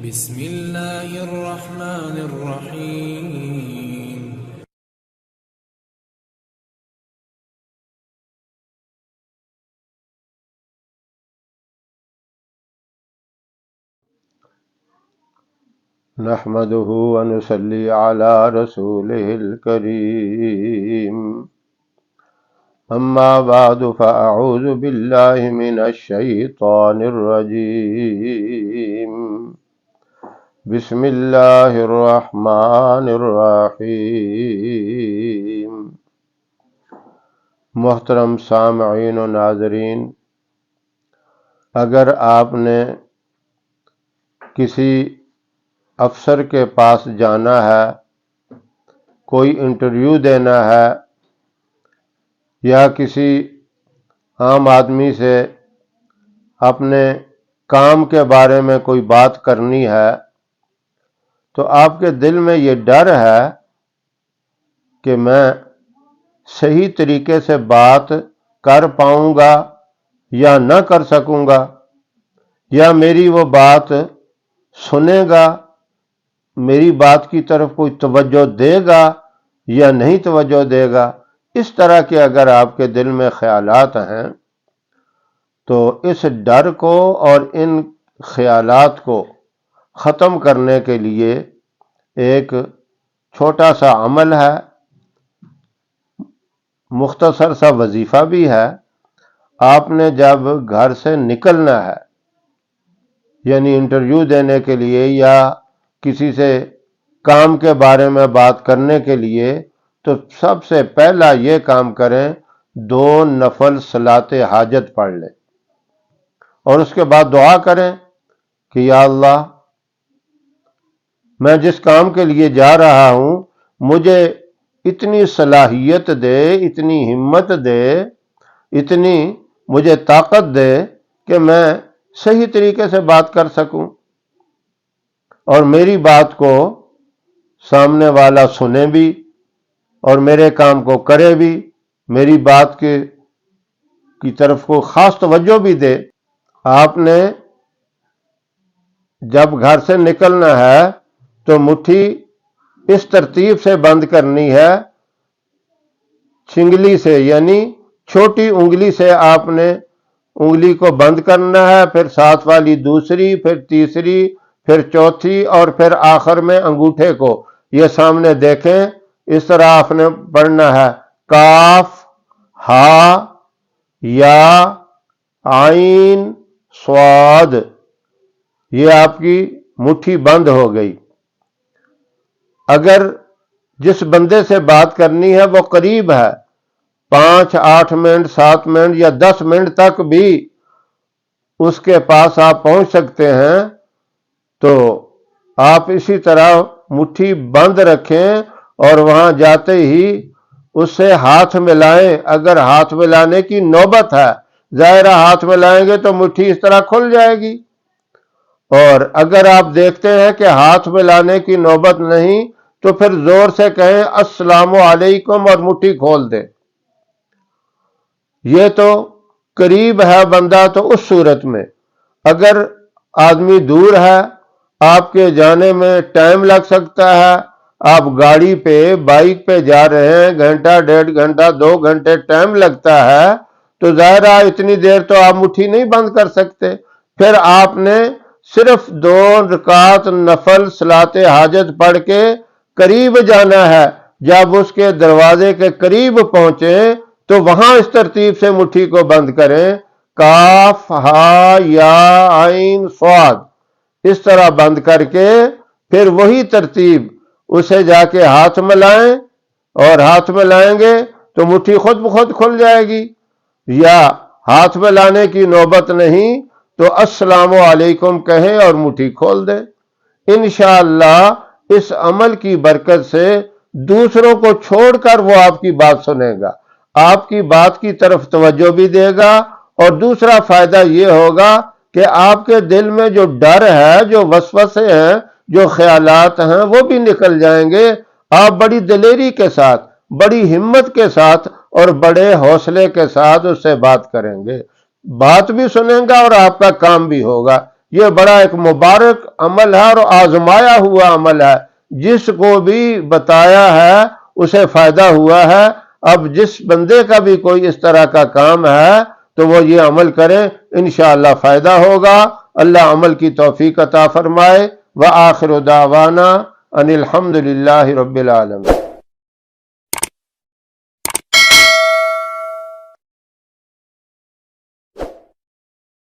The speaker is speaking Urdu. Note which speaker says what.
Speaker 1: بسم الله الرحمن الرحيم.
Speaker 2: نحمده ونصلي على رسوله الكريم. أما بعد فأعوذ بالله من الشيطان الرجيم. بسم الله الرحمن الرحيم. محترم سامعین و ناظرین، اگر آپ نے کسی افسر کے پاس جانا ہے، کوئی انٹرویو دینا ہے، یا کسی عام آدمی سے اپنے کام کے بارے میں کوئی بات کرنی ہے، تو آپ کے دل میں یہ ڈر ہے کہ میں صحیح طریقے سے بات کر پاؤں گا یا نہ کر سکوں گا، یا میری وہ بات سنے گا، میری بات کی طرف کوئی توجہ دے گا یا نہیں توجہ دے گا۔ اس طرح کے اگر آپ کے دل میں خیالات ہیں تو اس ڈر کو اور ان خیالات کو ختم کرنے کے لیے ایک چھوٹا سا عمل ہے، مختصر سا وظیفہ بھی ہے۔ آپ نے جب گھر سے نکلنا ہے، یعنی انٹرویو دینے کے لیے یا کسی سے کام کے بارے میں بات کرنے کے لیے، تو سب سے پہلا یہ کام کریں، 2 نفل صلاۃ حاجت پڑھ لیں اور اس کے بعد دعا کریں کہ یا اللہ، میں جس کام کے لیے جا رہا ہوں مجھے اتنی صلاحیت دے، اتنی ہمت دے، اتنی مجھے طاقت دے کہ میں صحیح طریقے سے بات کر سکوں اور میری بات کو سامنے والا سنے بھی اور میرے کام کو کرے بھی، میری بات کی طرف کو خاص توجہ بھی دے۔ آپ نے جب گھر سے نکلنا ہے تو مٹھی اس ترتیب سے بند کرنی ہے، چھنگلی سے، یعنی چھوٹی انگلی سے آپ نے انگلی کو بند کرنا ہے، پھر ساتھ والی دوسری، پھر تیسری، پھر چوتھی، اور پھر آخر میں انگوٹھے کو یہ سامنے دیکھیں۔ اس طرح آپ نے پڑھنا ہے، کاف، ہا، یا، عین، صاد۔ یہ آپ کی مٹھی بند ہو گئی۔ اگر جس بندے سے بات کرنی ہے وہ قریب ہے، 5، 8 منٹ، 7 منٹ یا 10 منٹ تک بھی اس کے پاس آپ پہنچ سکتے ہیں، تو آپ اسی طرح مٹھی بند رکھیں اور وہاں جاتے ہی اس سے ہاتھ ملائیں۔ اگر ہاتھ ملانے کی نوبت ہے، ظاہرہ ہاتھ ملائیں گے تو مٹھی اس طرح کھل جائے گی، اور اگر آپ دیکھتے ہیں کہ ہاتھ ملانے کی نوبت نہیں تو پھر زور سے کہیں السلام علیکم اور مٹھی کھول دیں۔ یہ تو قریب ہے بندہ، تو اس صورت میں اگر آدمی دور ہے، آپ کے جانے میں ٹائم لگ سکتا ہے، آپ گاڑی پہ، بائک پہ جا رہے ہیں، گھنٹہ، 1.5 گھنٹہ، 2 گھنٹے ٹائم لگتا ہے، تو ظاہرہ اتنی دیر تو آپ مٹھی نہیں بند کر سکتے۔ پھر آپ نے صرف 2 رکعت نفل صلاۃ حاجت پڑھ کے قریب جانا ہے۔ جب اس کے دروازے کے قریب پہنچیں تو وہاں اس ترتیب سے مٹھی کو بند کریں، کاف، ہا، یا، عین، صاد، اس طرح بند کر کے پھر وہی ترتیب اسے جا کے ہاتھ ملائیں، اور ہاتھ ملائیں گے تو مٹھی خود بخود کھل جائے گی۔ یا ہاتھ ملانے کی نوبت نہیں تو السلام علیکم کہیں اور مٹھی کھول دیں۔ انشاءاللہ اس عمل کی برکت سے دوسروں کو چھوڑ کر وہ آپ کی بات سنے گا، آپ کی بات کی طرف توجہ بھی دے گا، اور دوسرا فائدہ یہ ہوگا کہ آپ کے دل میں جو ڈر ہے، جو وسوسے ہیں، جو خیالات ہیں، وہ بھی نکل جائیں گے۔ آپ بڑی دلیری کے ساتھ، بڑی ہمت کے ساتھ اور بڑے حوصلے کے ساتھ اس سے بات کریں گے، بات بھی سنیں گا اور آپ کا کام بھی ہوگا۔ یہ بڑا ایک مبارک عمل ہے اور آزمایا ہوا عمل ہے، جس کو بھی بتایا ہے اسے فائدہ ہوا ہے۔ اب جس بندے کا بھی کوئی اس طرح کا کام ہے تو وہ یہ عمل کرے، انشاءاللہ فائدہ ہوگا۔ اللہ عمل کی توفیق عطا فرمائے۔ وآخر دعوانا ان الحمد للہ رب العالمین۔